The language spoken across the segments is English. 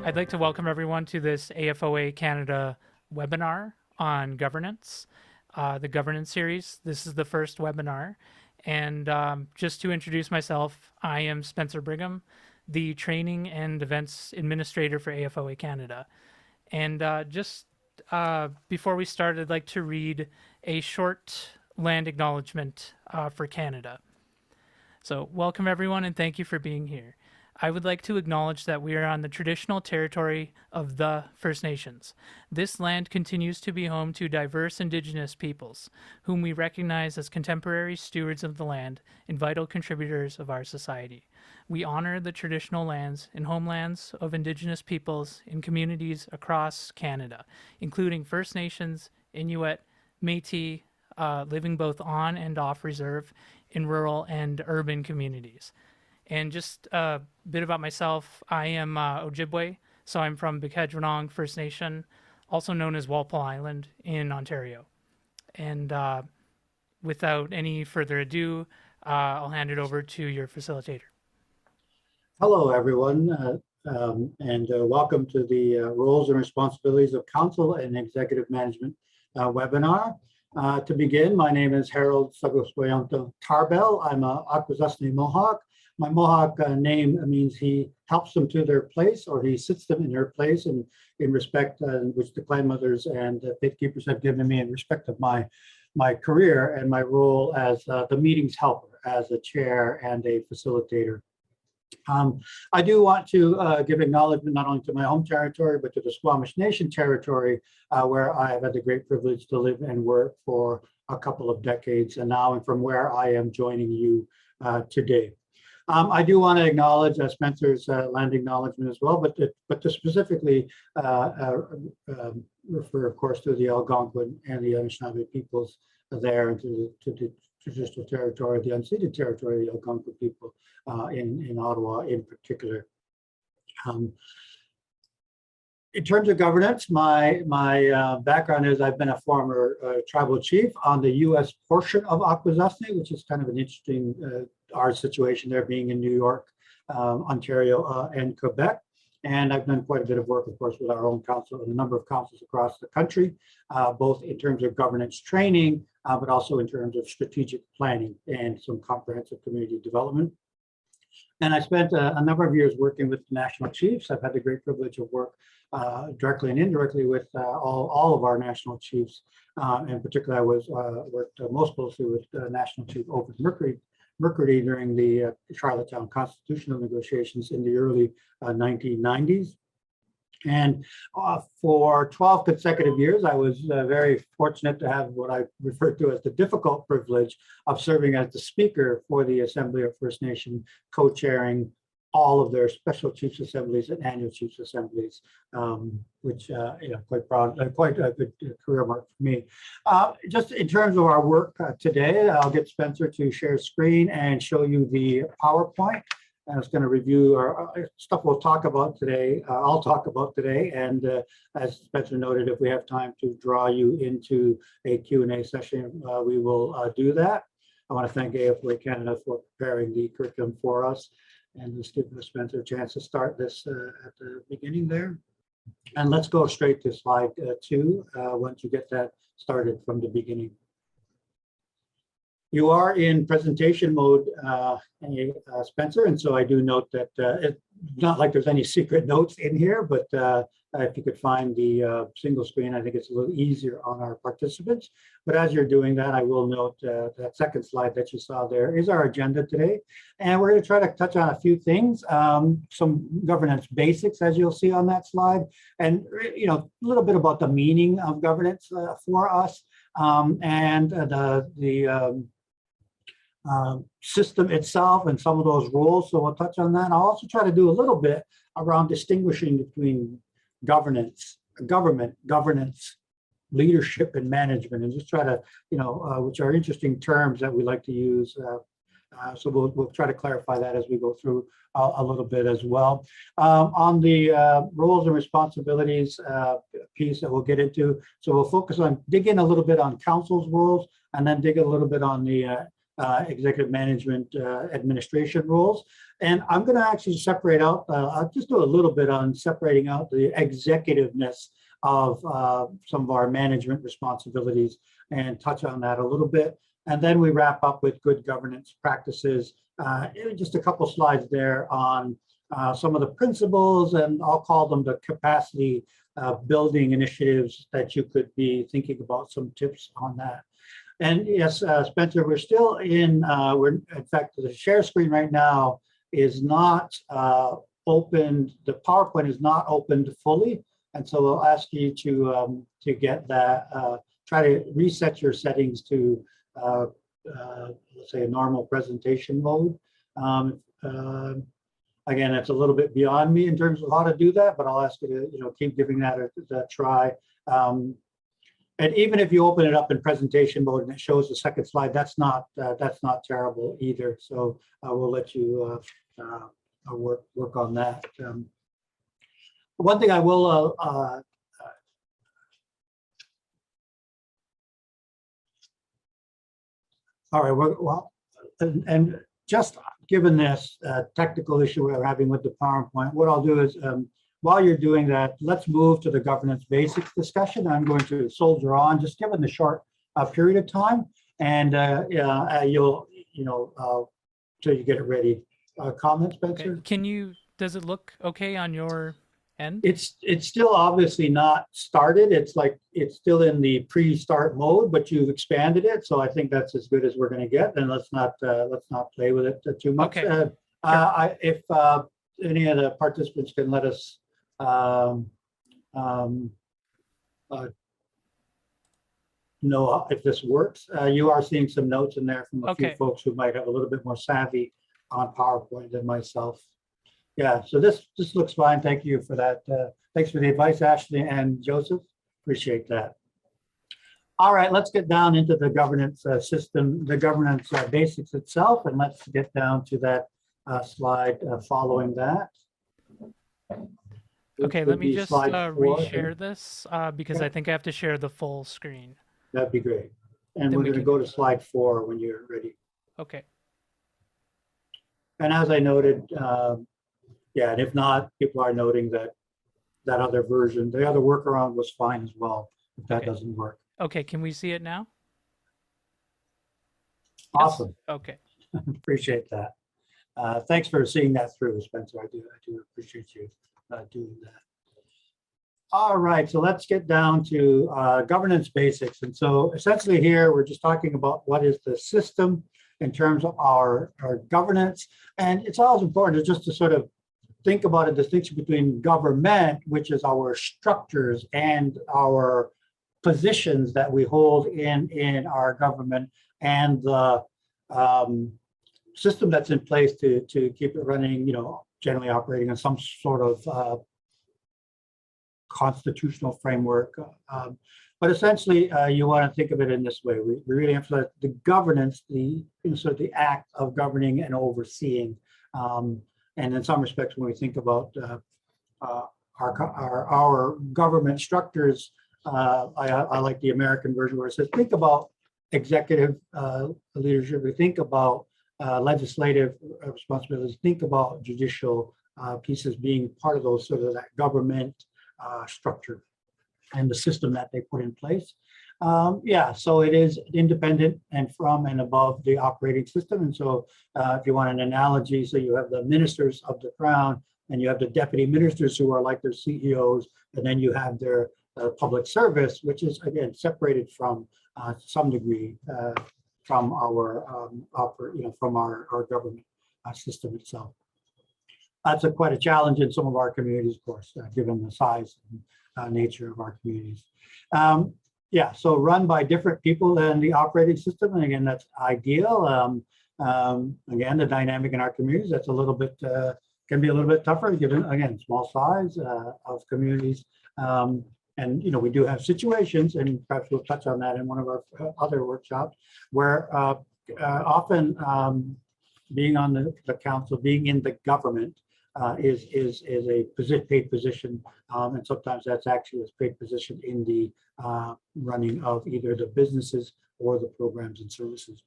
I'd like to welcome everyone to this AFOA Canada webinar on governance, the governance series. This is the first webinar. And just to introduce myself, I am Spencer Brigham, the Training and Events Administrator for AFOA Canada. And before we start, I'd like to read a short land acknowledgement for Canada. So welcome everyone and thank you for being here. I would like to acknowledge that we are on the traditional territory of the First Nations. This land continues to be home to diverse Indigenous peoples, whom we recognize as contemporary stewards of the land and vital contributors of our society. We honor the traditional lands and homelands of Indigenous peoples in communities across Canada, including First Nations, Inuit, Métis, living both on and off reserve in rural and urban communities. And just a bit about myself, I am Ojibwe, so I'm from Bikajwanong First Nation, also known as Walpole Island in Ontario. And without any further ado, I'll hand it over to your facilitator. Hello, everyone, and welcome to the Roles and Responsibilities of Council and Executive Management webinar. To begin, my name is Harold Sagoswayanto Tarbell. I'm a Akwesasne Mohawk. My Mohawk name means he helps them to their place, or he sits them in their place, and in respect which the clan mothers and faith keepers have given me in respect of my career and my role as the meetings helper, as a chair and a facilitator. I do want to give acknowledgement not only to my home territory, but to the Squamish Nation territory, where I have had the great privilege to live and work for a couple of decades and now, and from where I am joining you today. I do want to acknowledge Spencer's land acknowledgement as well, but to specifically refer, of course, to the Algonquin and the Anishinaabe peoples there, and to the traditional territory, the unceded territory of the Algonquin people in Ottawa in particular. In terms of governance, my background is I've been a former tribal chief on the U.S. portion of Akwesasne, which is kind of an interesting our situation there being in New York, Ontario, and Quebec. And I've done quite a bit of work, of course, with our own council and a number of councils across the country, both in terms of governance training, but also in terms of strategic planning and some comprehensive community development. And I spent a number of years working with national chiefs. I've had the great privilege of work directly and indirectly with all of our national chiefs. In particular, I worked most closely with National Chief Ovid Mercury during the Charlottetown constitutional negotiations in the early 1990s. And for 12 consecutive years, I was very fortunate to have what I refer to as the difficult privilege of serving as the speaker for the Assembly of First Nation, co-chairing all of their special chiefs assemblies and annual chiefs assemblies, which quite proud, quite a good career mark for me. Just in terms of our work today, I'll get Spencer to share screen and show you the PowerPoint. And it's going to review our stuff we'll talk about today. I'll talk about today, and as Spencer noted, if we have time to draw you into a Q&A session, we will do that. I want to thank AFOA Canada for preparing the curriculum for us. And just give Spencer a chance to start this at the beginning there. And let's go straight to slide 2 once you get that started from the beginning. You are in presentation mode, Spencer, and so I do note that it's not like there's any secret notes in here, but if you could find the single screen, I think it's a little easier on our participants. But as you're doing that, I will note that second slide that you saw there is our agenda today. And we're going to try to touch on a few things, some governance basics, as you'll see on that slide, and a little bit about the meaning of governance for us, and the system itself and some of those roles. So we'll touch on that. I'll also try to do a little bit around distinguishing between governance, governance, leadership, and management, and just try to, which are interesting terms that we like to use. So we'll try to clarify that as we go through a little bit as well. On the roles and responsibilities piece that we'll get into, so we'll focus on dig in a little bit on council's roles, and then dig a little bit on the executive management administration roles. And I'm going to actually separate out, I'll just do a little bit on separating out the executiveness of some of our management responsibilities and touch on that a little bit. And then we wrap up with good governance practices. Just a couple slides there on some of the principles, and I'll call them the capacity building initiatives that you could be thinking about, some tips on that. And yes, Spencer, we're still in fact, the share screen right now is not opened. The PowerPoint is not opened fully. And so we'll ask you to get that, try to reset your settings to, let's say, a normal presentation mode. Again, it's a little bit beyond me in terms of how to do that, but I'll ask you to, keep giving that a try. And even if you open it up in presentation mode and it shows the second slide, that's not terrible either. So we'll let you work on that. One thing I will all right, well, and just given this technical issue we're having with the PowerPoint, what I'll do is, while you're doing that, let's move to the governance basics discussion. I'm going to soldier on, just given the short period of time, and you'll, till you get it ready. Comments, Spencer? Okay. Does it look okay on your end? It's still obviously not started. It's still in the pre-start mode, but you've expanded it, so I think that's as good as we're going to get. And let's not play with it too much. Okay. If any of the participants can let us know if this works. You are seeing some notes in there from a few folks who might have a little bit more savvy on PowerPoint than myself. Yeah, so this looks fine. Thank you for that. Thanks for the advice, Ashley and Joseph. Appreciate that. All right, let's get down into the governance system, the governance basics itself, and let's get down to that slide following that. Okay, let me just reshare this because I think I have to share the full screen. That'd be great. And we're going to go to slide 4 when you're ready. Okay. And as I noted, yeah, and if not, people are noting that other version, the other workaround was fine as well, if that doesn't work. Okay, can we see it now? Awesome. Yes? Okay. Appreciate that. Thanks for seeing that through, Spencer. I do appreciate you doing that. All right, so let's get down to governance basics. And so essentially here, we're just talking about what is the system in terms of our governance. And it's always important just to sort of think about a distinction between government, which is our structures and our positions that we hold in our government, and the system that's in place to keep it running, generally operating on some sort of constitutional framework. But essentially, you want to think of it in this way. We really emphasize the governance, the act of governing and overseeing. And in some respects, when we think about our government structures, I like the American version where it says, think about executive leadership, we think about legislative responsibilities, think about judicial pieces being part of those sort of that government structure and the system that they put in place. Yeah, so it is independent and from and above the operating system. And so if you want an analogy, so you have the ministers of the crown and you have the deputy ministers who are like their CEOs, and then you have their public service, which is again separated from to some degree from our from our government system itself. That's quite a challenge in some of our communities, of course, given the size and nature of our communities. Yeah, so run by different people than the operating system, and again, that's ideal. Again, the dynamic in our communities, that's a little bit can be a little bit tougher given again small size of communities. And we do have situations, and perhaps we'll touch on that in one of our other workshops, where often being on the council, being in the government is a paid position, and sometimes that's actually a paid position in the running of either the businesses or the programs and services.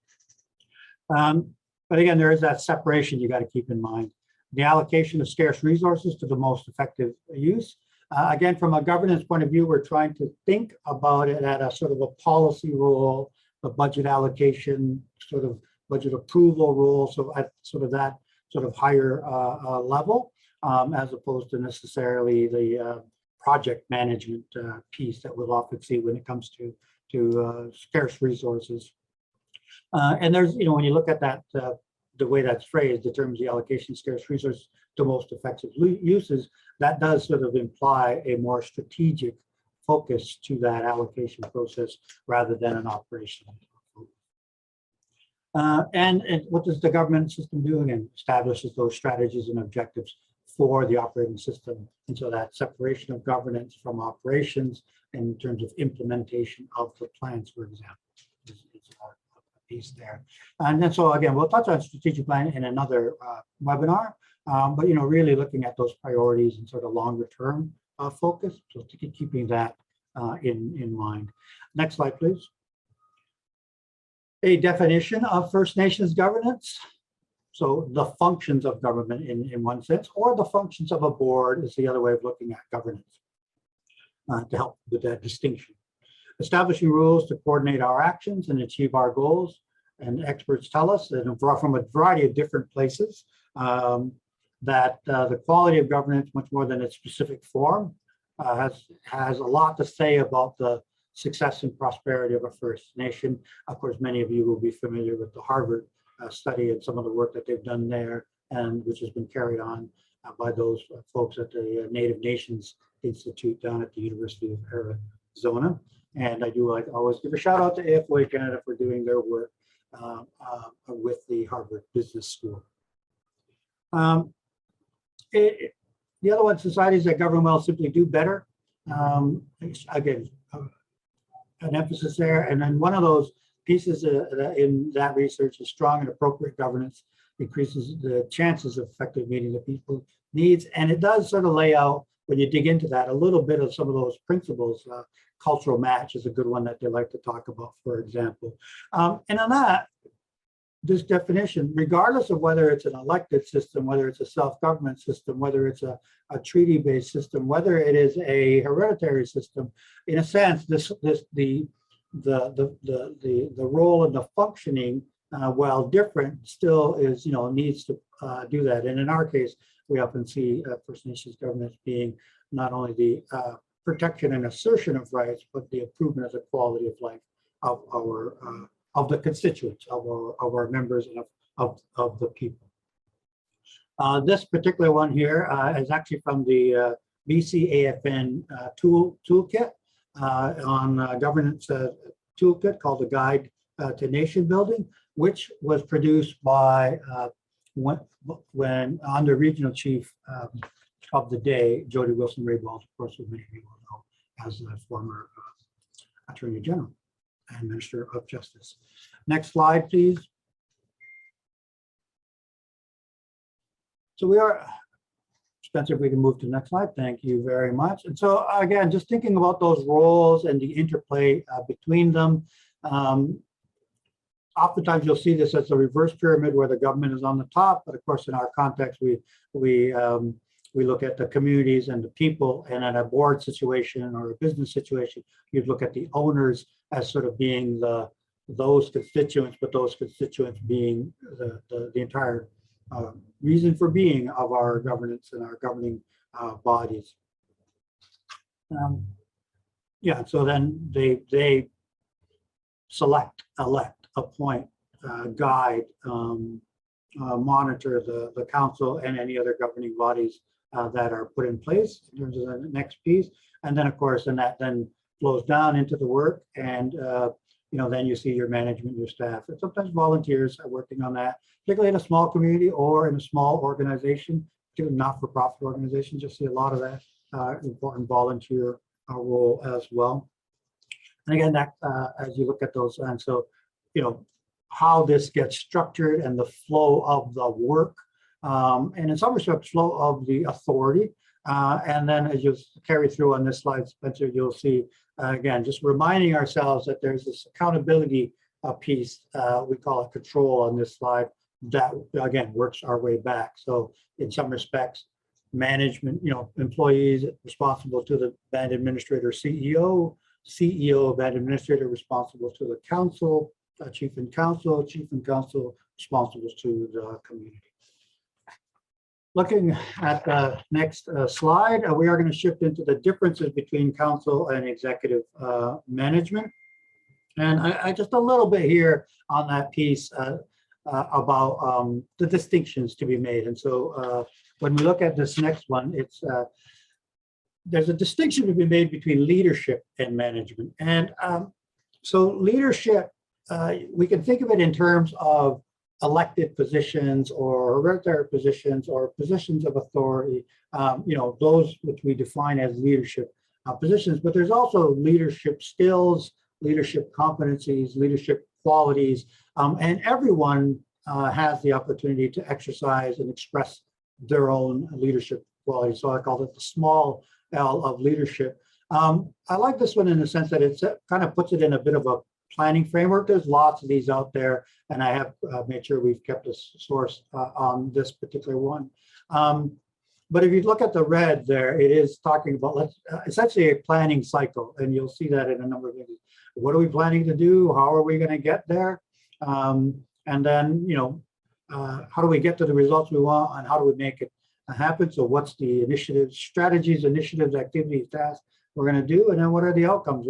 But again, there is that separation you got to keep in mind. The allocation of scarce resources to the most effective use. Again, from a governance point of view, we're trying to think about it at a sort of a policy role, the budget allocation, sort of budget approval role. So at sort of that sort of higher level, as opposed to necessarily the project management piece that we'll often see when it comes to scarce resources. And there's, when you look at that, the way that's phrased, in terms of the allocation of scarce resources to most effective uses, that does sort of imply a more strategic focus to that allocation process rather than an operational. And what does the government system do? Again, establishes those strategies and objectives for the operating system. And so that separation of governance from operations in terms of implementation of the plans, for example, is a piece there. And then so again, we'll touch on strategic plan in another webinar, but really looking at those priorities and sort of longer term focus. So keeping that in mind. Next slide, please. A definition of First Nations governance. So the functions of government in one sense, or the functions of a board is the other way of looking at governance to help with that distinction. Establishing rules to coordinate our actions and achieve our goals. And experts tell us that from a variety of different places that the quality of governance, much more than its specific form, has a lot to say about the success and prosperity of a First Nation. Of course, many of you will be familiar with the Harvard study and some of the work that they've done there, and which has been carried on by those folks at the Native Nations Institute down at the University of Arizona. And I do always give a shout out to AFOA Canada for doing their work with the Harvard Business School. The other one, societies that govern well simply do better. Again, an emphasis there. And then one of those pieces in that research is strong and appropriate governance increases the chances of effective meeting the people's needs. And it does sort of lay out, when you dig into that, a little bit of some of those principles. Cultural match is a good one that they like to talk about, for example. And on that, this definition, regardless of whether it's an elected system, whether it's a self-government system, whether it's a treaty-based system, whether it is a hereditary system, in a sense, the role and the functioning, while different, still is needs to do that. And in our case, we often see First Nations governance being not only the protection and assertion of rights, but the improvement of the quality of life of our of the constituents, of our members, and of the people. This particular one here is actually from the BC AFN toolkit on governance toolkit called the Guide to Nation Building, which was produced by when under regional chief of the day, Jody Wilson-Raybould, of course, who many of you will know as the former Attorney General and Minister of Justice. Next slide, please. So we are, Spencer, if we can move to the next slide. Thank you very much. And so again, just thinking about those roles and the interplay between them. Oftentimes you'll see this as a reverse pyramid where the government is on the top, but of course in our context, we look at the communities and the people, and in a board situation or a business situation, you'd look at the owners as sort of being those constituents, but those constituents being the entire reason for being of our governance and our governing bodies. Yeah, so then they select, elect, appoint, guide, monitor the council and any other governing bodies that are put in place in terms of the next piece. And then of course, and that then flows down into the work, and then you see your management, your staff, and sometimes volunteers are working on that, particularly in a small community or in a small organization, particularly not-for-profit organizations. You'll see a lot of that important volunteer role as well. And again, that as you look at those, and so how this gets structured and the flow of the work, and in some respects, flow of the authority. And then as you carry through on this slide, Spencer, you'll see, again, just reminding ourselves that there's this accountability piece, we call it control on this slide, that again works our way back. So in some respects, management, employees responsible to the band administrator CEO, CEO band administrator responsible to the council, chief and council responsible to the community. Looking at the next slide, we are going to shift into the differences between council and executive management. And I just a little bit here on that piece about the distinctions to be made. And so when we look at this next one, it's there's a distinction to be made between leadership and management. And so leadership, we can think of it in terms of elected positions or hereditary positions or positions of authority, those which we define as leadership positions. But there's also leadership skills, leadership competencies, leadership qualities, and everyone has the opportunity to exercise and express their own leadership qualities. So I call it the small L of leadership. I like this one in the sense that it kind of puts it in a bit of a planning framework. There's lots of these out there, and I have made sure we've kept a source on this particular one. But if you look at the red there, it is talking about essentially a planning cycle, and you'll see that in a number of things. What are we planning to do? How are we going to get there? And then, how do we get to the results we want, and how do we make it happen? So what's the initiatives, strategies, initiatives, activities, tasks we're going to do, and then what are the outcomes?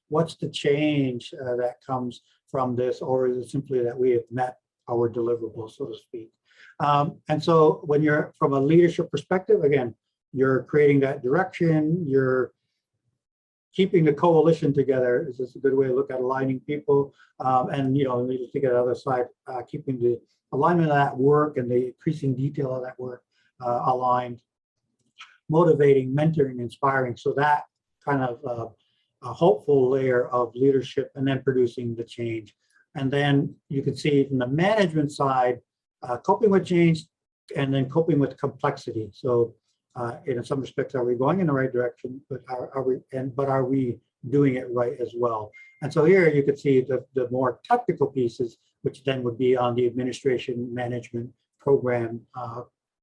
What's the change that comes from this, or is it simply that we have met our deliverables, so to speak? And so when you're from a leadership perspective, again, you're creating that direction, you're keeping the coalition together. Is this a good way to look at aligning people? And you just think at the other side, keeping the alignment of that work and the increasing detail of that work aligned, motivating, mentoring, inspiring. So that kind of a hopeful layer of leadership, and then producing the change. And then you can see from the management side, coping with change, and then coping with complexity. So in some respects, are we going in the right direction? But are we doing it right as well? And so here you can see the more technical pieces, which then would be on the administration, management, program,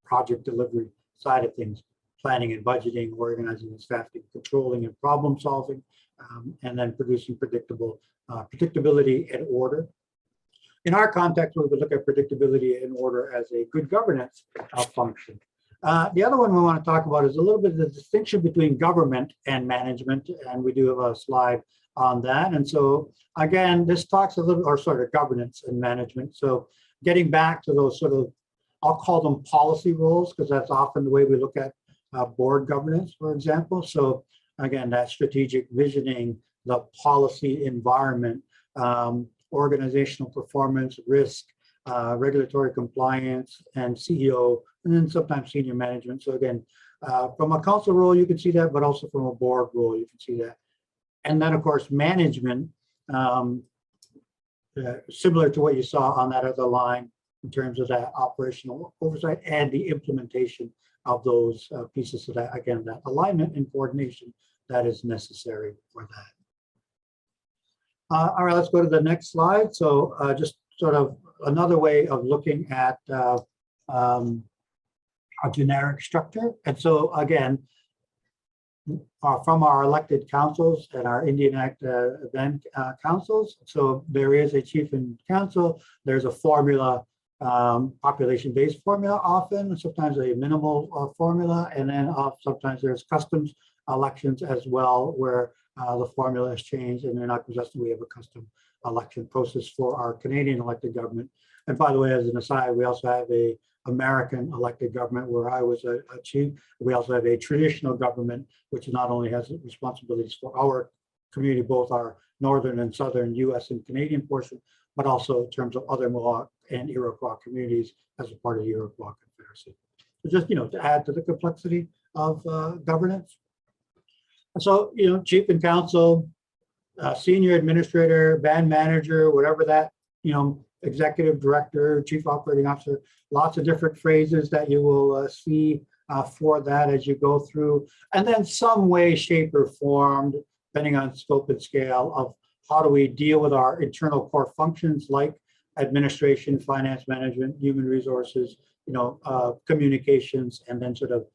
project delivery side of things. Planning and budgeting, organizing and staffing, controlling and problem solving, and then producing predictability and order. In our context, we would look at predictability and order as a good governance function. The other one we want to talk about is a little bit of the distinction between government and management, and we do have a slide on that. And so again, this talks a little, or sort of governance and management. So getting back to those sort of, I'll call them policy roles, because that's often the way we look at board governance, for example. So again, that strategic visioning, the policy environment, organizational performance, risk, regulatory compliance, and CEO, and then sometimes senior management. So again, from a council role, you can see that, but also from a board role, you can see that. And then, of course, management, similar to what you saw on that other line in terms of that operational oversight and the implementation of those pieces. So that, again, that alignment and coordination that is necessary for that. All right, let's go to the next slide. So just sort of another way of looking at a generic structure. And so again, from our elected councils and our Indian Act event councils. So there is a chief and council, there's a formula, population-based formula often, sometimes a minimal formula, and then sometimes there's customs elections as well, where the formula has changed, and in Akwesasne we have a custom election process for our Canadian elected government. And by the way, as an aside, we also have a American elected government where I was a chief. We also have a traditional government, which not only has responsibilities for our community, both our northern and southern US and Canadian portion, but also in terms of other Mohawk and Iroquois communities as a part of the Iroquois Confederacy. So just, to add to the complexity of governance. So, chief and council, senior administrator, band manager, whatever that, executive director, chief operating officer, lots of different phrases that you will see for that as you go through. And then some way, shape, or form, depending on scope and scale, of how do we deal with our internal core functions like administration, finance management, human resources, communications, and then sort of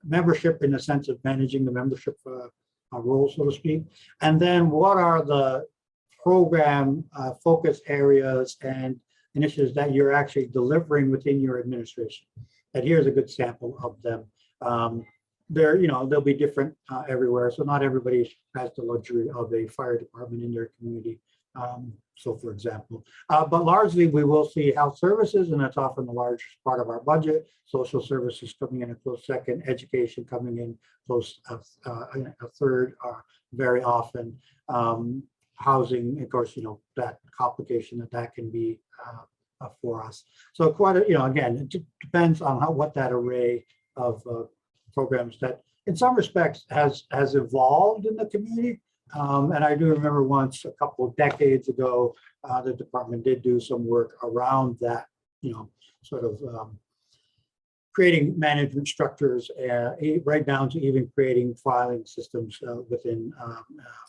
membership in the sense of managing the membership role, so to speak. And then what are the program focus areas and initiatives that you're actually delivering within your administration? And here's a good sample of them. They'll be different everywhere. So not everybody has the luxury of a fire department in their community. So for example, but largely we will see health services, and that's often the largest part of our budget. Social services coming in a close second, education coming in close a third, very often. Housing, of course, that complication that can be for us. So quite again, it depends on what that array of programs that in some respects has evolved in the community. And I do remember once a couple of decades ago, the department did do some work around that, sort of creating management structures, right down to even creating filing systems within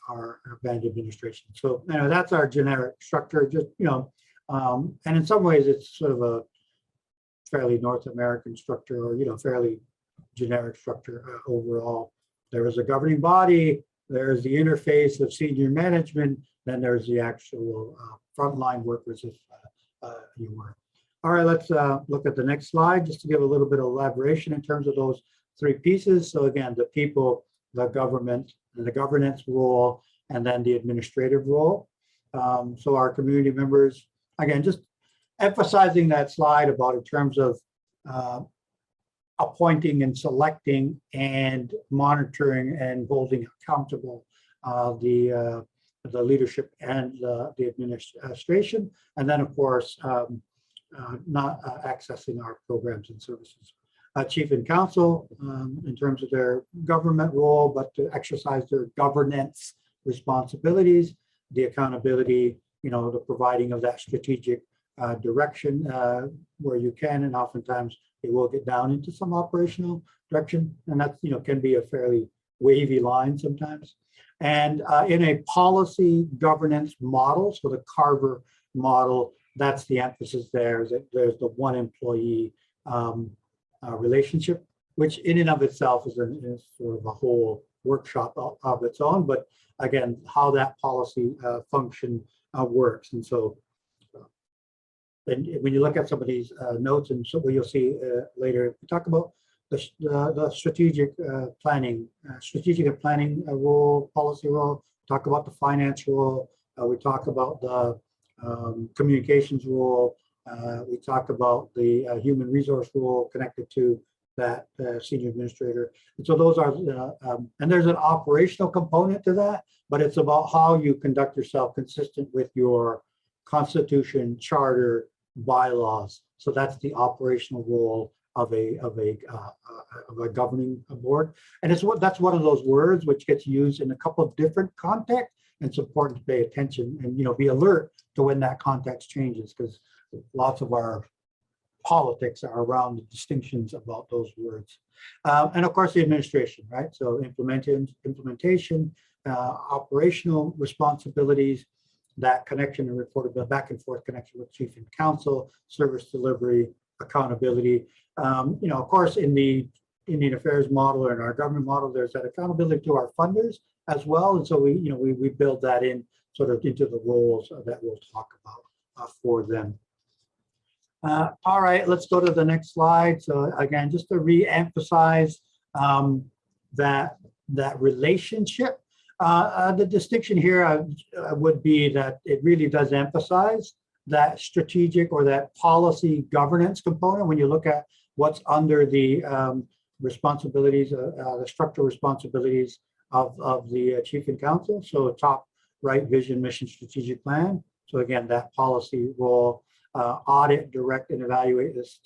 our band administration. So that's our generic structure, just and in some ways it's sort of a fairly North American structure, or fairly generic structure overall. There is a governing body, there's the interface of senior management, then there's the actual frontline workers, if you were. All right, let's look at the next slide just to give a little bit of elaboration in terms of those three pieces. So again, the people, the government, and the governance role, and then the administrative role. So our community members, again, just emphasizing that slide about in terms of appointing and selecting and monitoring and holding accountable the leadership and the administration, and then of course not accessing our programs and services. Chief and council in terms of their government role, but to exercise their governance responsibilities, the accountability, the providing of that strategic direction where you can, and oftentimes it will get down into some operational direction, and that's can be a fairly wavy line sometimes. And in a policy governance model, so the Carver model, that's the emphasis there, is that there's the one employee relationship, which in and of itself is sort of a whole workshop of its own. But again, how that policy function works. And so and when you look at some of these notes, and so what you'll see later, we talk about the strategic planning, role, policy role, talk about the finance role, we talk about the communications role, we talk about the human resource role connected to that senior administrator. And so those are, and there's an operational component to that, but it's about how you conduct yourself consistent with your constitution, charter, bylaws. So that's the operational role of a governing board. And that's one of those words which gets used in a couple of different contexts, and it's important to pay attention and be alert to when that context changes, because lots of our politics are around the distinctions about those words. And of course the administration, right? So implementation, operational responsibilities, that connection and reportability, back and forth connection with chief and council, service delivery, accountability. Of course, in the Indian Affairs model or in our government model, there's that accountability to our funders as well. And so we build that in sort of into the roles that we'll talk about for them. All right, let's go to the next slide. So again, just to re-emphasize that relationship. The distinction here would be that it really does emphasize that strategic or that policy governance component when you look at what's under the responsibilities, the structural responsibilities of the chief and council. So top right, vision, mission, strategic plan. So again, that policy role, audit, direct, and evaluate this,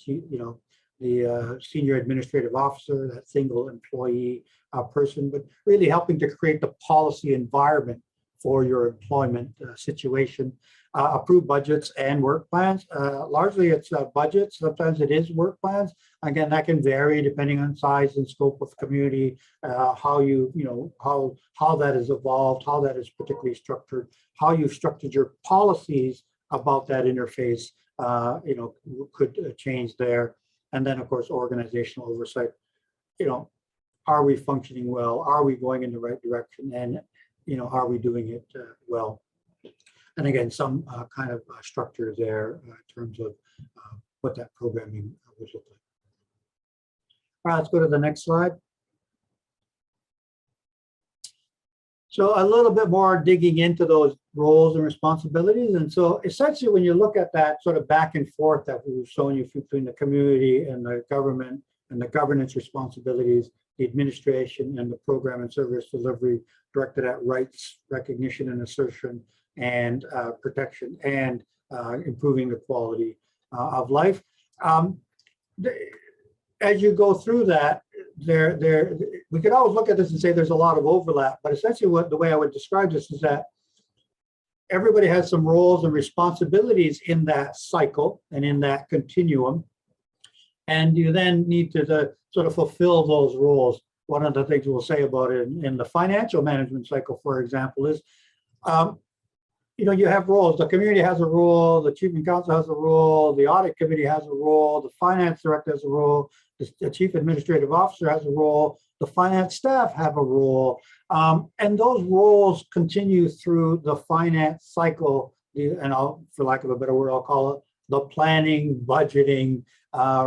the senior administrative officer, that single employee person, but really helping to create the policy environment for your employment situation. approve budgets and work plans. Largely it's budgets. Sometimes it is work plans. Again, that can vary depending on size and scope of community, how how that is evolved, how that is particularly structured, how you've structured your policies about that interface, could change there. And then of course, organizational oversight, are we functioning well? Are we going in the right direction? And, are we doing it well? And again, some kind of structure there in terms of what that programming would look like. All right, let's go to the next slide. So a little bit more digging into those roles and responsibilities. And so essentially, when you look at that sort of back and forth that we've shown you between the community and the government and the governance responsibilities, the administration and the program and service delivery directed at rights, recognition and assertion, and protection, and improving the quality of life. As you go through that, we could always look at this and say there's a lot of overlap, but essentially the way I would describe this is that everybody has some roles and responsibilities in that cycle and in that continuum. And you then need to sort of fulfill those roles. One of the things we'll say about it in the financial management cycle, for example, is you have roles. The community has a role, the chief and council has a role, the audit committee has a role, the finance director has a role, the chief administrative officer has a role, the finance staff have a role. And those roles continue through the finance cycle, and for lack of a better word, I'll call it the planning, budgeting,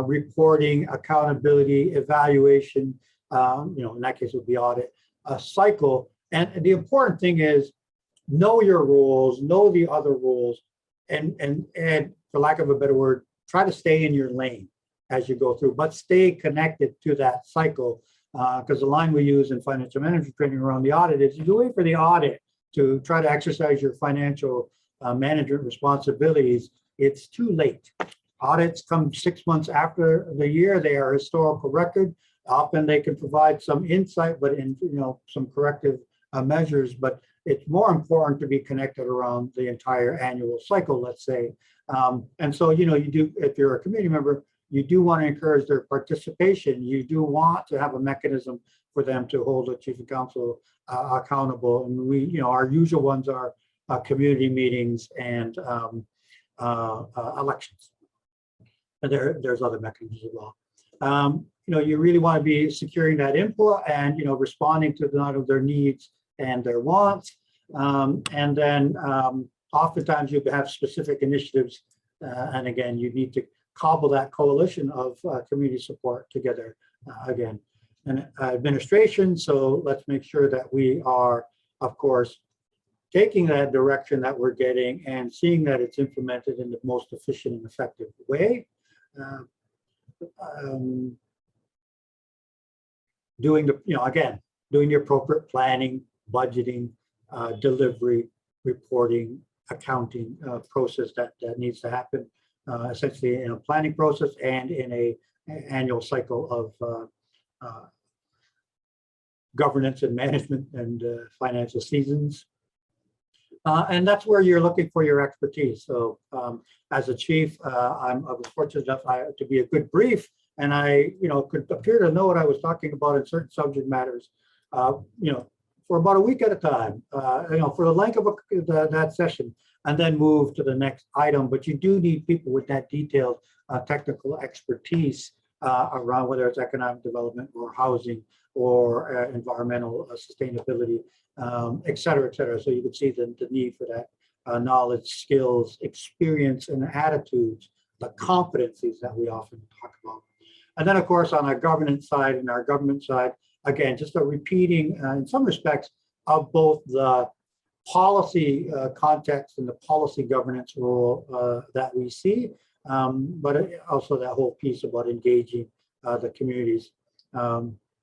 reporting, accountability, evaluation, in that case it would be audit, cycle. And the important thing is, know your roles, know the other roles, and for lack of a better word, try to stay in your lane as you go through, but stay connected to that cycle. Because the line we use in financial management training around the audit is you wait for the audit to try to exercise your financial management responsibilities. It's too late. Audits come 6 months after the year. They are historical record. Often they can provide some insight, but in some corrective measures. But it's more important to be connected around the entire annual cycle, let's say. And so, you do, if you're a community member, you do want to encourage their participation. You do want to have a mechanism for them to hold the chief of council accountable. And we, our usual ones are community meetings and elections. And there's other mechanisms as well. You really want to be securing that input and, responding to their needs and their wants. And then oftentimes you have specific initiatives. And again, you need to cobble that coalition of community support together again. And administration, so let's make sure that we are, of course, taking that direction that we're getting and seeing that it's implemented in the most efficient and effective way. Doing the appropriate planning, budgeting, delivery, reporting, accounting process that needs to happen, essentially in a planning process and in a annual cycle of governance and management and financial seasons. And that's where you're looking for your expertise. So as a chief, I was fortunate enough to be a good brief, and I could appear to know what I was talking about in certain subject matters, for about a week at a time, for the length of that session, and then move to the next item. But you do need people with that detailed technical expertise around whether it's economic development or housing or environmental sustainability, et cetera, et cetera. So you can see the need for that knowledge, skills, experience, and attitudes, the competencies that we often talk about. And then, of course, on our governance side and our government side, again, just a repeating, in some respects, of both the policy context and the policy governance role that we see, but also that whole piece about engaging the communities.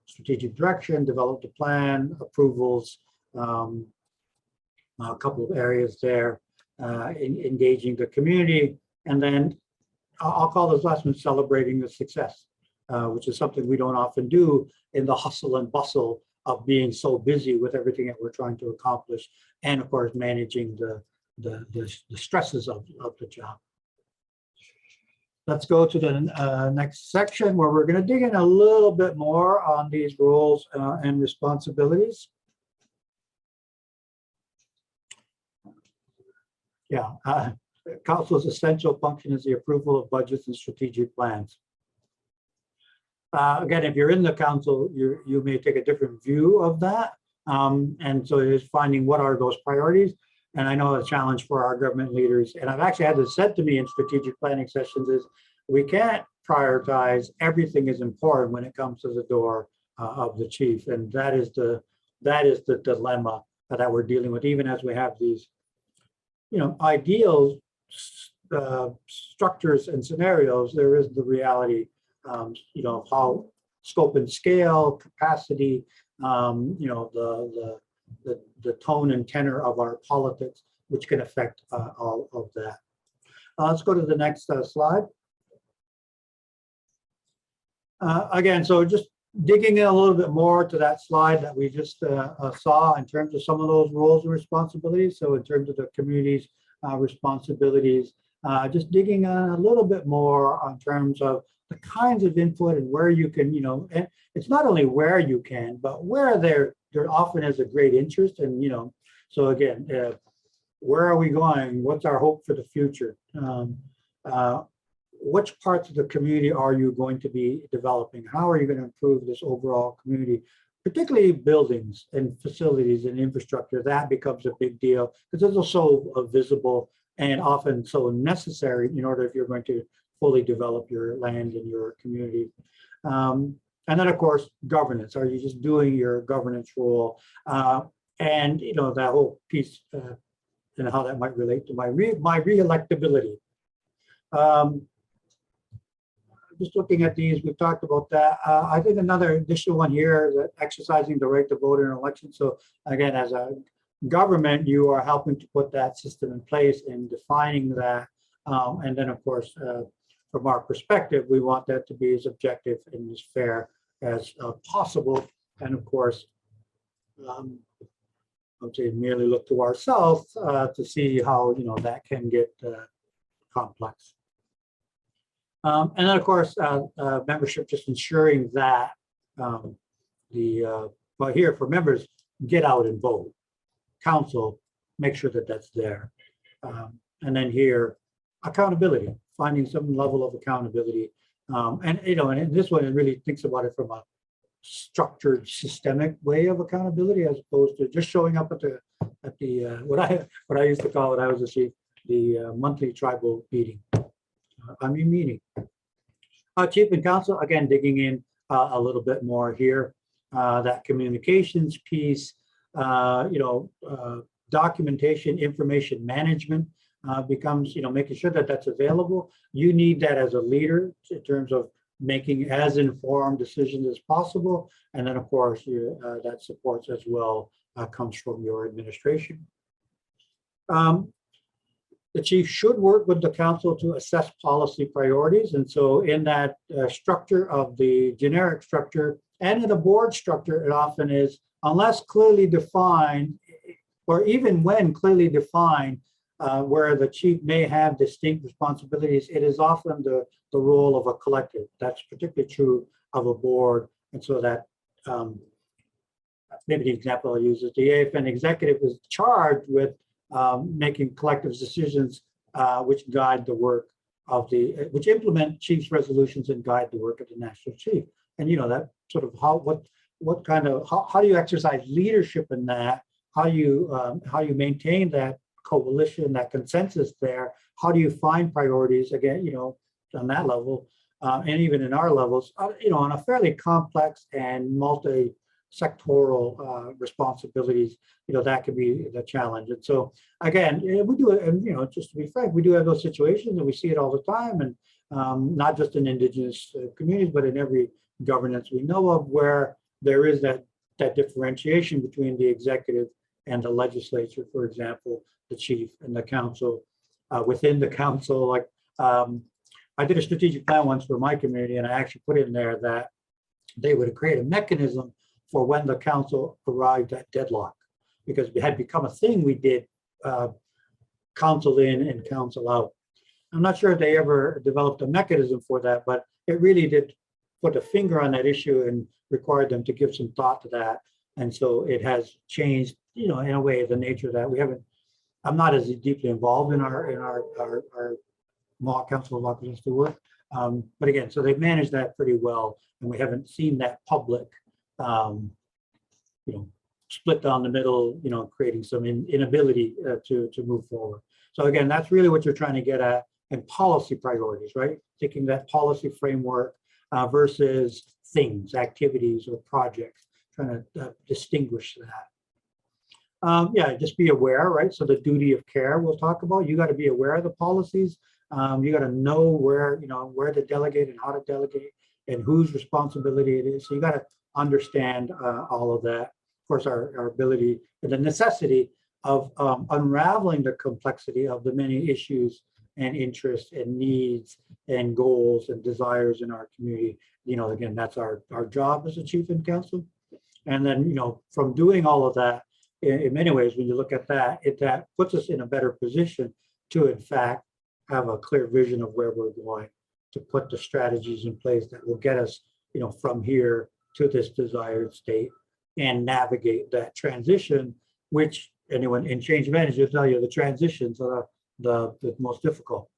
Strategic direction, develop the plan, approvals, a couple of areas there, engaging the community, and then I'll call those last ones celebrating the success, which is something we don't often do in the hustle and bustle of being so busy with everything that we're trying to accomplish, and of course managing the stresses of the job. Let's go to the next section where we're going to dig in a little bit more on these roles and responsibilities. Yeah, council's essential function is the approval of budgets and strategic plans. Again, if you're in the council, you may take a different view of that. And so it is finding what are those priorities. And I know a challenge for our government leaders, and I've actually had this said to me in strategic planning sessions, is we can't prioritize everything is important when it comes to the door of the chief. And that is the dilemma that we're dealing with, even as we have these, ideal structures and scenarios. There is the reality, of how scope and scale, capacity, the tone and tenor of our politics, which can affect all of that. Let's go to the next slide. Again, so just digging in a little bit more to that slide that we just saw in terms of some of those roles and responsibilities. So in terms of the community's responsibilities, just digging a little bit more on terms of the kinds of input and where you can, and it's not only where you can, but where there often is a great interest. And, so again, where are we going? What's our hope for the future? Which parts of the community are you going to be developing? How are you going to improve this overall community, particularly buildings and facilities and infrastructure? That becomes a big deal because it's also visible and often so necessary in order if you're going to fully develop your land and your community. And then, of course, governance. Are you just doing your governance role? And, that whole piece and how that might relate to my re-electability. Just looking at these, we've talked about that. I think another additional one here is that exercising the right to vote in an election. So again, as a government, you are helping to put that system in place and defining that. And then, of course, from our perspective, we want that to be as objective and as fair as possible. And of course, I would say merely look to ourselves to see how that can get complex. And then, of course, membership, just ensuring that well, here for members, get out and vote. Council, make sure that that's there. And then here, accountability, finding some level of accountability. And in this one, it really thinks about it from a structured, systemic way of accountability, as opposed to just showing up at the what I used to call it, I was a chief, the monthly tribal meeting. Meeting. Chief and council, again, digging in a little bit more here. That communications piece, documentation, information management becomes, making sure that that's available. You need that as a leader in terms of making as informed decisions as possible. And then, of course, that supports as well comes from your administration. The chief should work with the council to assess policy priorities. And so in that structure of the generic structure and in the board structure, it often is, unless clearly defined, or even when clearly defined, where the chief may have distinct responsibilities, it is often the role of a collective. That's particularly true of a board. And so that maybe the example I'll use is the AFN executive is charged with making collective decisions which guide the work of which implement chief's resolutions and guide the work of the national chief. And that sort of how do you exercise leadership in that? How you maintain that coalition, that consensus there? How do you find priorities again? On that level, and even in our levels, on a fairly complex and multi-sectoral responsibilities, that could be the challenge. And so again, we do it, and just to be frank, we do have those situations, and we see it all the time, and not just in Indigenous communities, but in every governance we know of, where there is that differentiation between the executive and the legislature, for example, the chief and the council. Within the council, like I did a strategic plan once for my community, and I actually put in there that they would create a mechanism for when the council arrived at deadlock, because it had become a thing we did counsel in and counsel out. I'm not sure if they ever developed a mechanism for that, but it really did put a finger on that issue and required them to give some thought to that. And so it has changed, in a way, the nature of that. I'm not as deeply involved in our law council of Acquisition work. But again, so they've managed that pretty well, and we haven't seen that public, split down the middle, creating some inability to move forward. So again, that's really what you're trying to get at, and policy priorities, right? Taking that policy framework versus things, activities, or projects, trying to distinguish that. Yeah, just be aware, right? So the duty of care we'll talk about. You got to be aware of the policies. You got to know where to delegate and how to delegate and whose responsibility it is. So you got to understand all of that. Of course, our ability and the necessity of unraveling the complexity of the many issues and interests and needs and goals and desires in our community. Again, that's our job as a chief and council. And then, from doing all of that, in many ways, when you look at that, that puts us in a better position to, in fact, have a clear vision of where we're going, to put the strategies in place that will get us, from here to this desired state and navigate that transition, which anyone in change management will tell you the transitions are the most difficult.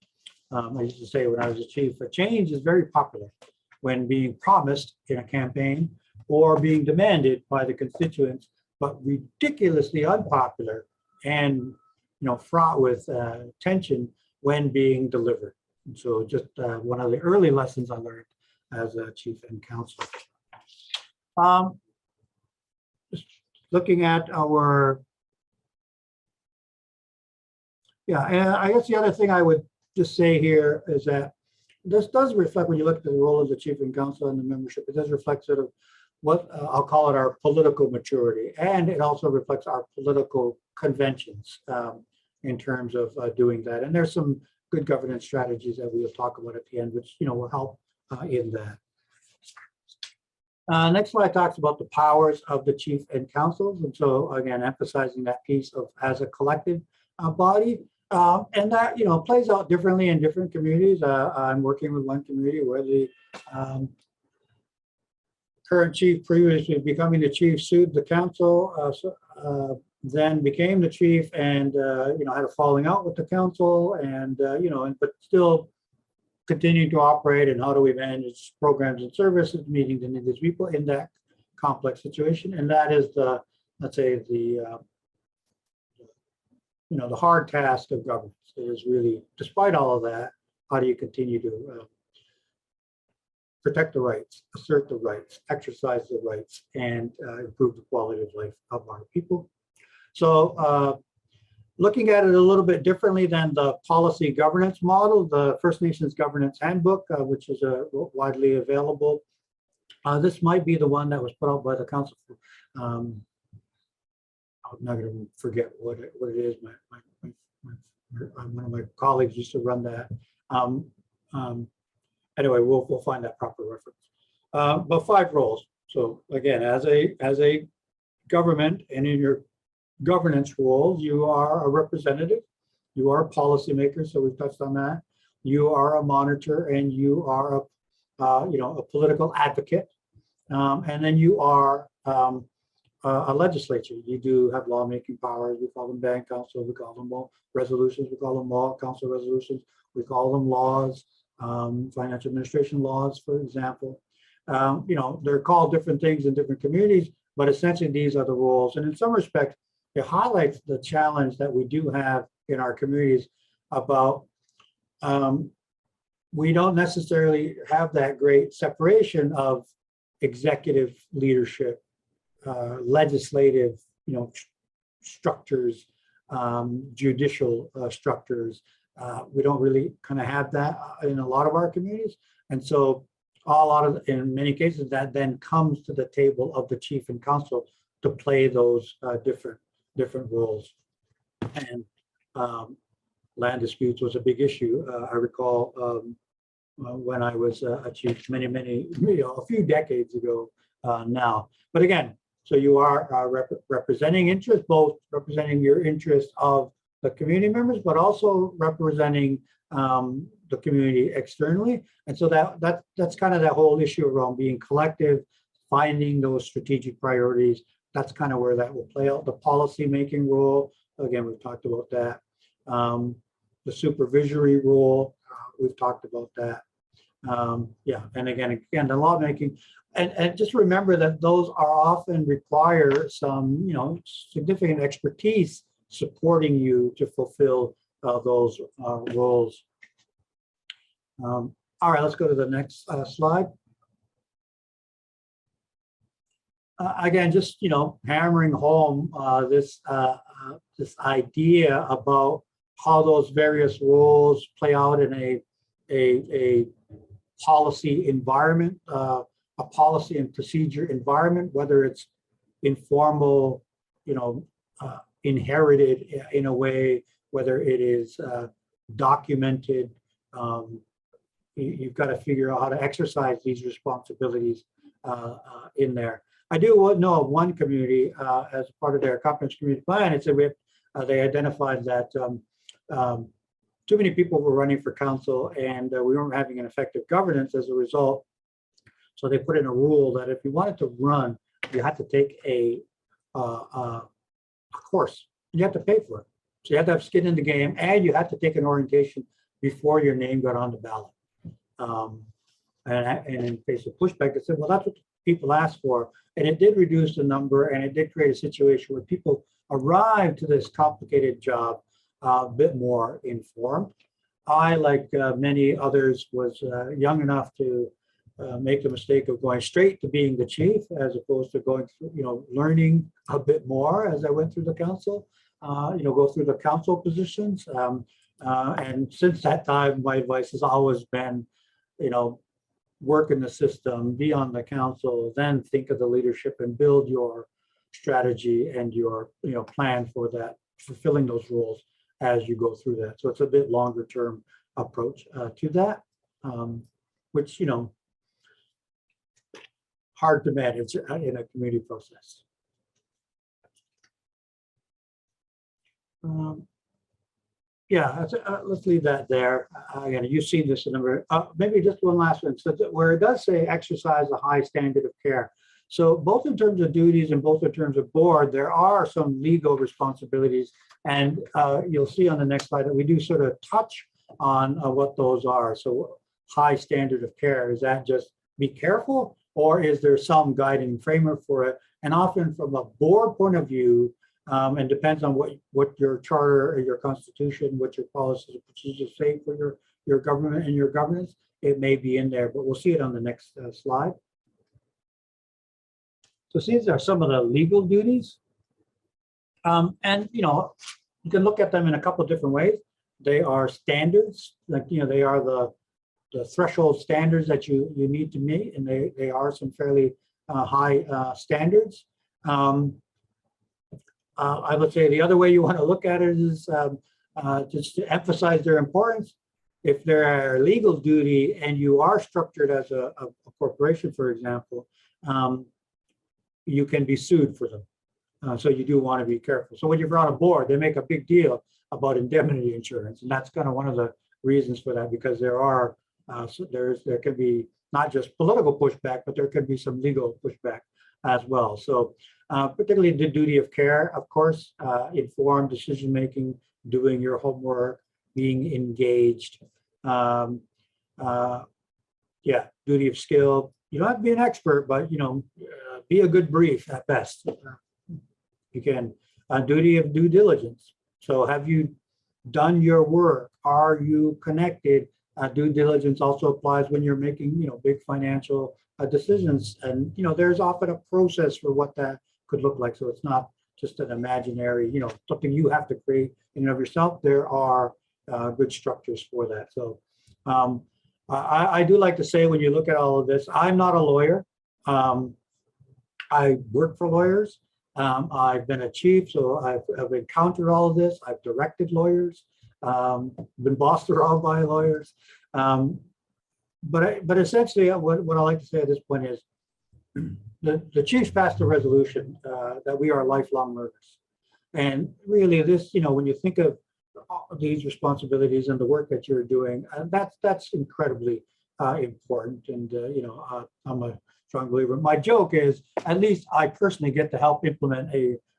I used to say when I was a chief, a change is very popular when being promised in a campaign or being demanded by the constituents, but ridiculously unpopular and fraught with tension when being delivered. And so just one of the early lessons I learned as a chief and council. Just looking at our, and I guess the other thing I would just say here is that this does reflect, when you look at the role of the chief and council and the membership, it does reflect sort of what I'll call it our political maturity. And it also reflects our political conventions in terms of doing that. And there's some good governance strategies that we will talk about at the end, which will help in that. Next slide talks about the powers of the chief and councils. And so again, emphasizing that piece of as a collective body. And that, plays out differently in different communities. I'm working with one community where the current chief, previously becoming the chief, sued the council, then became the chief, and had a falling out with the council, and but still continuing to operate. And how do we manage programs and services, meeting the needs of people in that complex situation? And that is the, let's say, the the hard task of governance is really, despite all of that, how do you continue to protect the rights, assert the rights, exercise the rights, and improve the quality of life of our people. So looking at it a little bit differently than the policy governance model, the First Nations Governance Handbook, which is widely available. This might be the one that was put out by the council. I'm not going to forget what it is. One of my colleagues used to run that. Anyway, we'll find that proper reference. But 5 roles. So again, as a government and in your governance roles, you are a representative, you are a policymaker. So we've touched on that. You are a monitor, and you are a political advocate, and then you are a legislature. You do have lawmaking powers. We call them band council. We call them law resolutions. We call them law council resolutions. We call them laws, financial administration laws, for example. They're called different things in different communities, but essentially these are the roles. And in some respects, it highlights the challenge that we do have in our communities about we don't necessarily have that great separation of executive leadership, legislative, structures, judicial structures. We don't really kind of have that in a lot of our communities. And so in many cases, that then comes to the table of the chief and council to play those different roles. And land disputes was a big issue. I recall when I was a chief a few decades ago now. But again, so you are representing interest, both representing your interest of the community members, but also representing the community externally. And so that's kind of that whole issue around being collective, finding those strategic priorities. That's kind of where that will play out. The policy making role, again, we've talked about that. The supervisory role, we've talked about that. Yeah, and again, the lawmaking, and just remember that those are often require some, significant expertise supporting you to fulfill those roles. All right, let's go to the next slide. Again, just hammering home this idea about how those various roles play out in a policy environment, a policy and procedure environment, whether it's informal, inherited in a way, whether it is documented. You've got to figure out how to exercise these responsibilities in there. I do know of one community as part of their competence community plan. It's they identified that too many people were running for council and we weren't having an effective governance as a result. So they put in a rule that if you wanted to run, you had to take a course. You have to pay for it. So you have to have skin in the game, and you have to take an orientation before your name got on the ballot. And in face of pushback, they said, well, that's what people asked for. And it did reduce the number, and it did create a situation where people arrived to this complicated job a bit more informed. I, like many others, was young enough to make the mistake of going straight to being the chief, as opposed to going through, learning a bit more as I went through the council, go through the council positions. And since that time, my advice has always been, work in the system, be on the council, then think of the leadership and build your strategy and your plan for that, fulfilling those roles as you go through that. So it's a bit longer term approach to that, which, hard to manage in a community process. Yeah, let's leave that there. Again, you've seen this a number. Maybe just one last one. So where it does say exercise a high standard of care. So both in terms of duties and both in terms of board, there are some legal responsibilities. And you'll see on the next slide that we do sort of touch on what those are. So high standard of care, is that just be careful, or is there some guiding framework for it? And often from a board point of view, and depends on what your charter or your constitution, what your policies and procedures say for your government and your governance, it may be in there, but we'll see it on the next slide. So these are some of the legal duties. And you can look at them in a couple of different ways. They are standards, like they are the threshold standards that you need to meet, and they are some fairly high standards. I would say the other way you want to look at it is just to emphasize their importance. If they're a legal duty and you are structured as a corporation, for example, you can be sued for them. So you do want to be careful. So when you're on a board, they make a big deal about indemnity insurance, and that's kind of one of the reasons for that, because there can be not just political pushback, but there could be some legal pushback as well. So particularly the duty of care, of course, informed decision-making, doing your homework, being engaged. Yeah, duty of skill. You don't have to be an expert, but be a good brief at best. You can. Duty of due diligence. So have you done your work? Are you connected? Due diligence also applies when you're making big financial decisions, and there's often a process for what that could look like. So it's not just an imaginary, something you have to create in and of yourself. There are good structures for that. So I do like to say, when you look at all of this, I'm not a lawyer. I work for lawyers. I've been a chief, so I've encountered all of this. I've directed lawyers, been bossed around by lawyers. But essentially, what I like to say at this point is the chiefs passed a resolution that we are lifelong learners. And really this, when you think of these responsibilities and the work that you're doing. And that's incredibly important. And, I'm a strong believer. My joke is, at least I personally get to help implement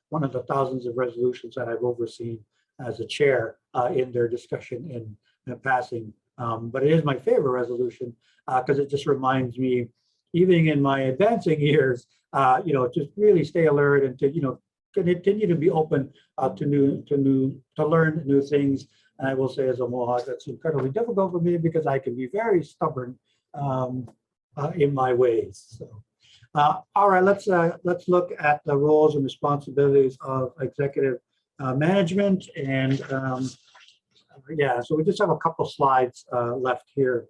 one of the thousands of resolutions that I've overseen as a chair in their discussion and passing. But it is my favorite resolution because it just reminds me, even in my advancing years, just really stay alert and to, continue to be open to learn new things. And I will say, as a Mohawk, that's incredibly difficult for me because I can be very stubborn in my ways. So, all right, let's look at the roles and responsibilities of executive management. And so we just have a couple slides left here.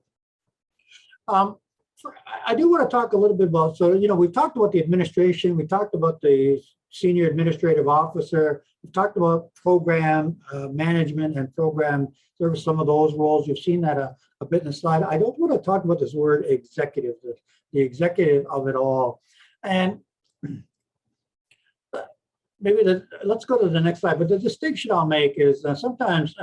I do want to talk a little bit about, we've talked about the administration, we talked about the senior administrative officer, we've talked about program management and program service, some of those roles. You've seen that a bit in the slide. I don't want to talk about this word executive, the executive of it all. And let's go to the next slide. But the distinction I'll make is sometimes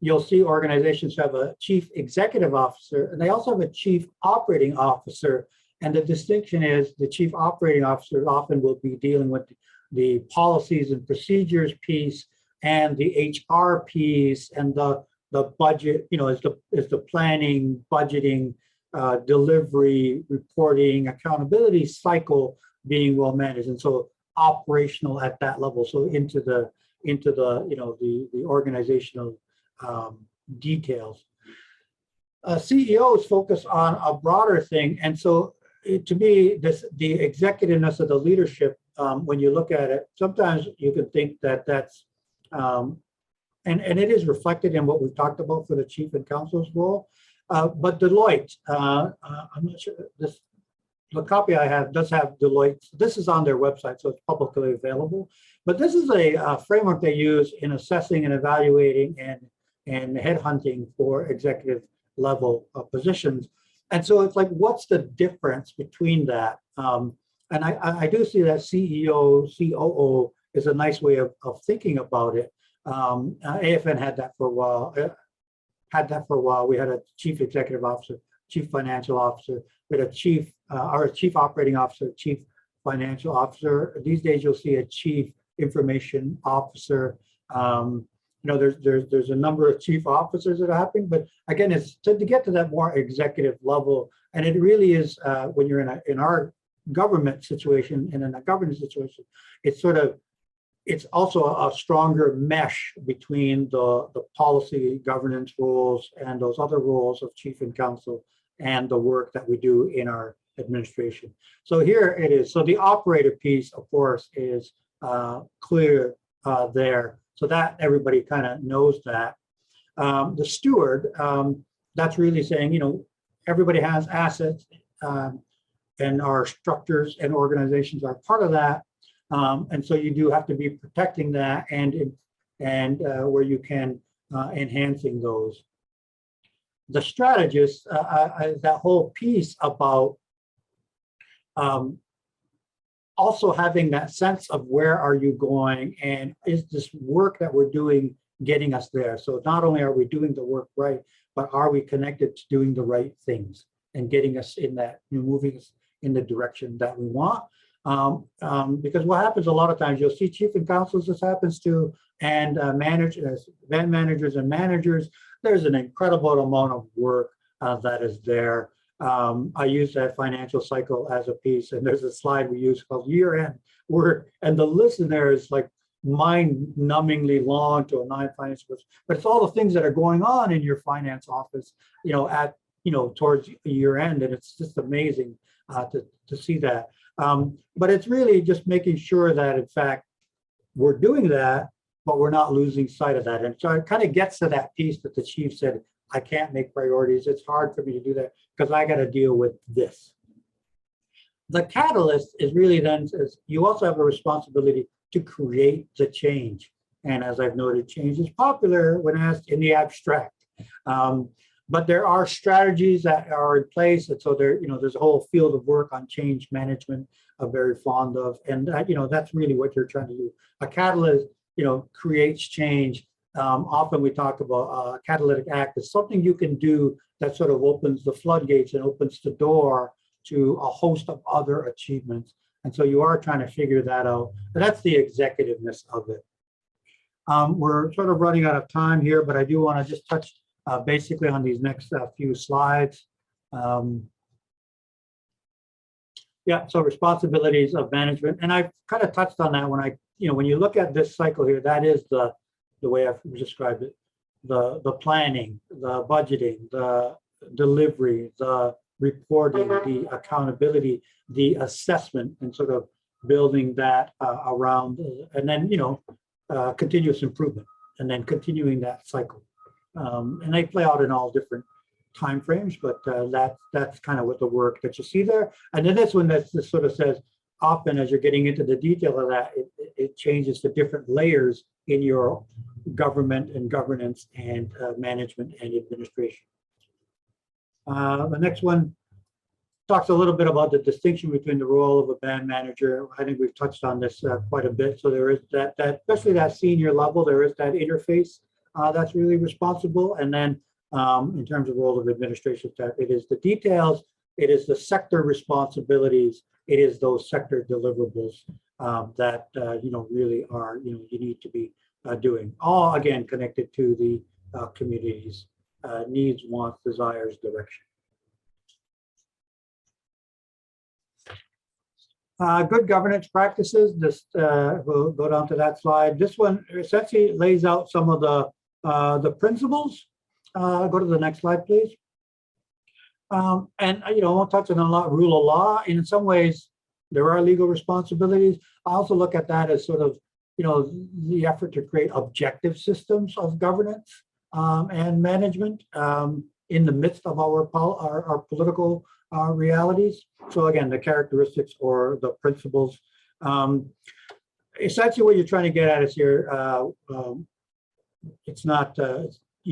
you'll see organizations have a chief executive officer, and they also have a chief operating officer. And the distinction is the chief operating officer often will be dealing with the policies and procedures piece and the HR piece and the budget, is the planning, budgeting, delivery, reporting, accountability cycle being well managed. And so operational at that level. So into the organizational details. CEOs focus on a broader thing. And so to me, the executiveness of the leadership, when you look at it, sometimes you can think that that's, and it is reflected in what we've talked about for the chief and counsel's role. But Deloitte, I'm not sure, the copy I have does have Deloitte. This is on their website, so it's publicly available. But this is a framework they use in assessing and evaluating and headhunting for executive level positions. And so it's like, what's the difference between that? And I do see that CEO, COO is a nice way of thinking about it. AFN had that for a while. We had a chief executive officer, chief financial officer, we had a chief operating officer, chief financial officer. These days you'll see a chief information officer. There's a number of chief officers that are happening, but again, it's to get to that more executive level. And it really is when you're in our government situation and in a governance situation, it's also a stronger mesh between the policy governance roles and those other roles of chief and counsel and the work that we do in our administration. So here it is. So the operator piece, of course, is clear there. So that everybody kind of knows that. The steward, that's really saying, everybody has assets and our structures and organizations are part of that. And so you do have to be protecting that and where you can enhancing those. The strategist, that whole piece about also having that sense of where are you going and is this work that we're doing getting us there? So not only are we doing the work right, but are we connected to doing the right things and getting us in that, moving us in the direction that we want? Because what happens a lot of times, you'll see chief and counsels this happens to, and managers, event managers and managers, there's an incredible amount of work that is there. I use that financial cycle as a piece, and there's a slide we use called year-end work, and the list in there is like mind-numbingly long to a non-financial person, but it's all the things that are going on in your finance office, towards year-end, and it's just amazing to see that. But it's really just making sure that, in fact, we're doing that, but we're not losing sight of that. And so it kind of gets to that piece that the chief said, I can't make priorities. It's hard for me to do that because I got to deal with this. The catalyst is really then, you also have a responsibility to create the change. And as I've noted, change is popular when asked in the abstract. But there are strategies that are in place. And so there's a whole field of work on change management I'm very fond of. And that, that's really what you're trying to do. A catalyst, creates change, often we talk about catalytic act as something you can do that sort of opens the floodgates and opens the door to a host of other achievements. And so you are trying to figure that out. And that's the executiveness of it. We're sort of running out of time here, but I do want to just touch basically on these next few slides. Yeah, so responsibilities of management. And I've kind of touched on that when when you look at this cycle here, that is the way I've described it. The planning, the budgeting, the delivery, the reporting, the accountability, the assessment, and sort of building that around, and then, continuous improvement, and then continuing that cycle. And they play out in all different timeframes, but that's kind of what the work that you see there. And then this one that sort of says, often as you're getting into the detail of that, it changes to different layers in your government and governance and management and administration. The next one talks a little bit about the distinction between the role of a band manager. I think we've touched on this quite a bit. So there is that especially that senior level, there is that interface that's really responsible. And then in terms of role of administration staff, it is the details, it is the sector responsibilities, it is those sector deliverables that really are you need to be doing. All again connected to the community's needs, wants, desires, direction. Good governance practices. This we'll go down to that slide. This one essentially lays out some of the principles. Go to the next slide, please. And I won't touch on a lot rule of law. In some ways, there are legal responsibilities. I also look at that as sort of the effort to create objective systems of governance and management in the midst of our political realities. So again, the characteristics or the principles. Essentially, what you're trying to get at is here. It's not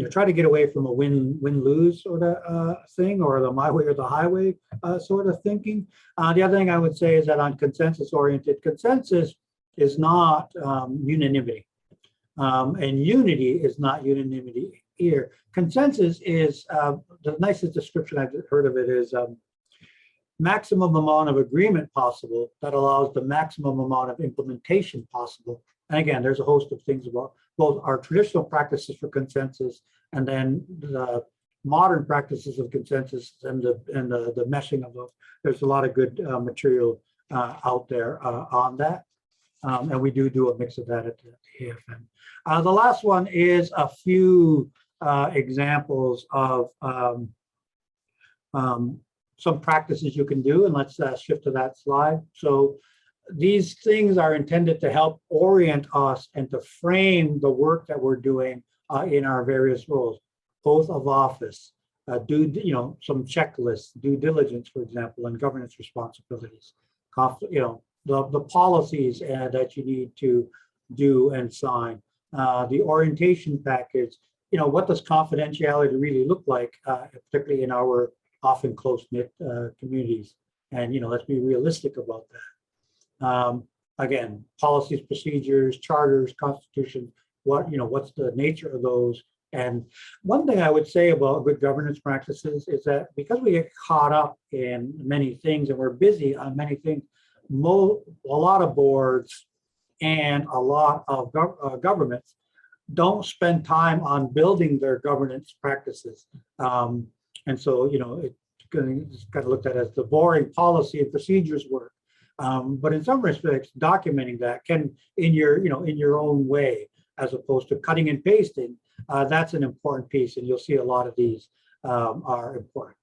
try to get away from a win-lose sort of thing, or the my way or the highway sort of thinking. The other thing I would say is that on consensus-oriented, consensus is not unanimity, and unity is not unanimity here. Consensus is the nicest description I've heard of it is maximum amount of agreement possible that allows the maximum amount of implementation possible. And again, there's a host of things about both our traditional practices for consensus and then the modern practices of consensus and the meshing of those. There's a lot of good material out there on that. And we do a mix of that at the AFM. The last one is a few examples of some practices you can do, and let's shift to that slide. So these things are intended to help orient us and to frame the work that we're doing in our various roles, oath of office, some checklists, due diligence, for example, and governance responsibilities, the policies that you need to do and sign, the orientation package, what does confidentiality really look like, particularly in our often close-knit communities. And, let's be realistic about that. Again, policies, procedures, charters, constitutions, what's the nature of those? And one thing I would say about good governance practices is that because we get caught up in many things and we're busy on many things, a lot of boards and a lot of governments don't spend time on building their governance practices. And so, it's kind of looked at as the boring policy and procedures work. But in some respects, documenting that can, in your own way, as opposed to cutting and pasting, that's an important piece. And you'll see a lot of these are important.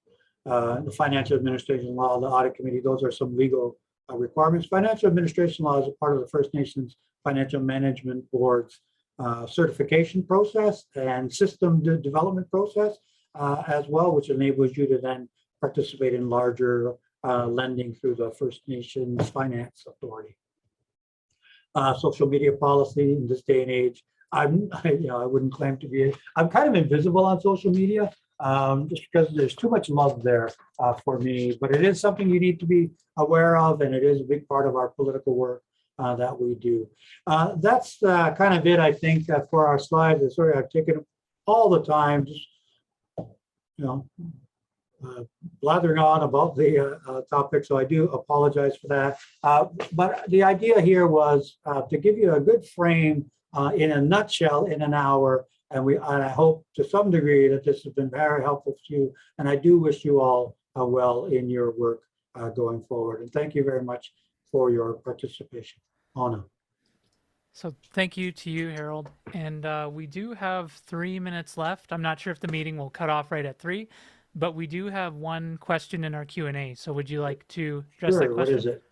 The financial administration law, the audit committee, those are some legal requirements. Financial administration law is a part of the First Nations Financial Management Board's certification process and system development process as well, which enables you to then participate in larger lending through the First Nations Finance Authority. Social media policy in this day and age, I wouldn't claim to be. I'm kind of invisible on social media just because there's too much love there for me. But it is something you need to be aware of, and it is a big part of our political work. that we do. That's kind of it, I think, for our slides. Sorry, I've taken all the time, just, you know, blathering on about the topic, so I do apologize for that. But the idea here was to give you a good frame in a nutshell in an hour, and I hope to some degree that this has been very helpful to you, and I do wish you all well in your work going forward. And thank you very much for your participation. Anna. So thank you to you, Harold. And we do have 3 minutes left. I'm not sure if the meeting will cut off right at 3, but we do have one question in our Q&A. So would you like to address that Sure, question? what is it?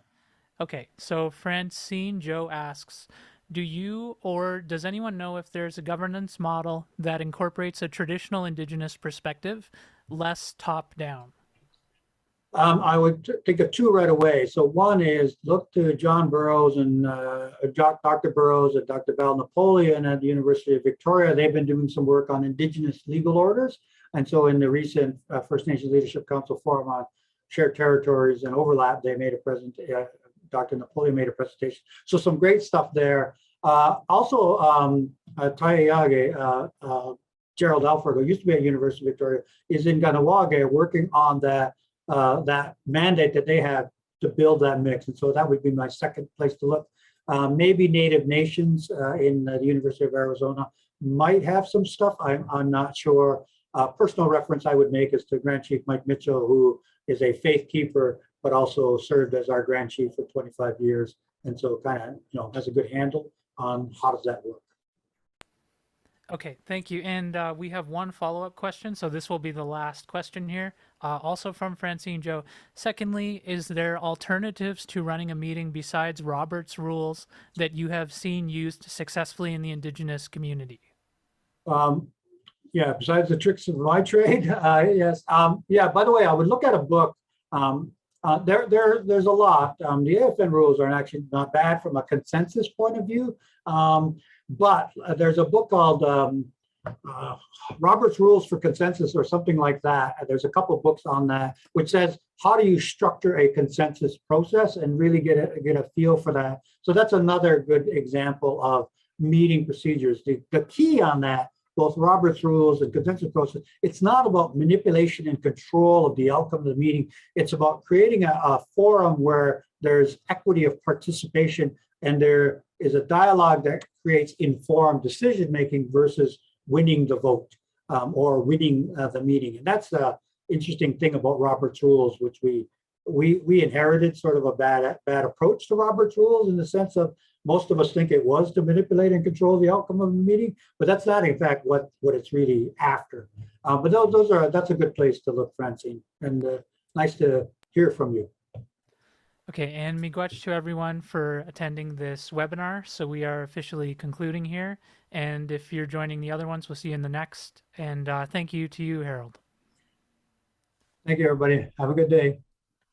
Okay, so Francine Joe asks, do you or does anyone know if there's a governance model that incorporates a traditional Indigenous perspective, less top-down? I would think of two right away. So one is look to John Burroughs and Dr. Burroughs and Dr. Val Napoleon at the University of Victoria. They've been doing some work on Indigenous legal orders. And so in the recent First Nations Leadership Council Forum on shared territories and overlap, they made a presentation. Dr. Napoleon made a presentation. So some great stuff there. Also, Taiage, Gerald Alford, who used to be at University of Victoria, is in Ganawage working on that mandate that they have to build that mix. And so that would be my second place to look. Maybe Native Nations in the University of Arizona might have some stuff. I'm not sure. Personal reference I would make is to Grand Chief Mike Mitchell, who is a faith keeper, but also served as our Grand Chief for 25 years. And so kind of, has a good handle on how does that work. Okay, thank you. And we have one follow-up question, so this will be the last question here, also from Francine Joe. Secondly, is there alternatives to running a meeting besides Robert's rules that you have seen used successfully in the Indigenous community? Yeah, besides the tricks of my trade, yes. Yeah, by the way, I would look at a book. There's a lot. The AFN rules are actually not bad from a consensus point of view. But there's a book called Robert's Rules for Consensus or something like that. There's a couple of books on that, which says how do you structure a consensus process and really get a feel for that. So that's another good example of meeting procedures. The key on that, both Robert's Rules and consensus process, it's not about manipulation and control of the outcome of the meeting. It's about creating a forum where there's equity of participation and there is a dialogue that creates informed decision-making versus winning the vote or winning the meeting. And that's the interesting thing about Robert's Rules, which we inherited sort of a bad approach to Robert's Rules in the sense of most of us think it was to manipulate and control the outcome of the meeting, but that's not in fact what it's really after. But that's a good place to look, Francine, and nice to hear from you. Okay, and miigwech to everyone for attending this webinar. So we are officially concluding here. And if you're joining the other ones, we'll see you in the next. And thank you to you, Harold. Thank you, everybody. Have a good day.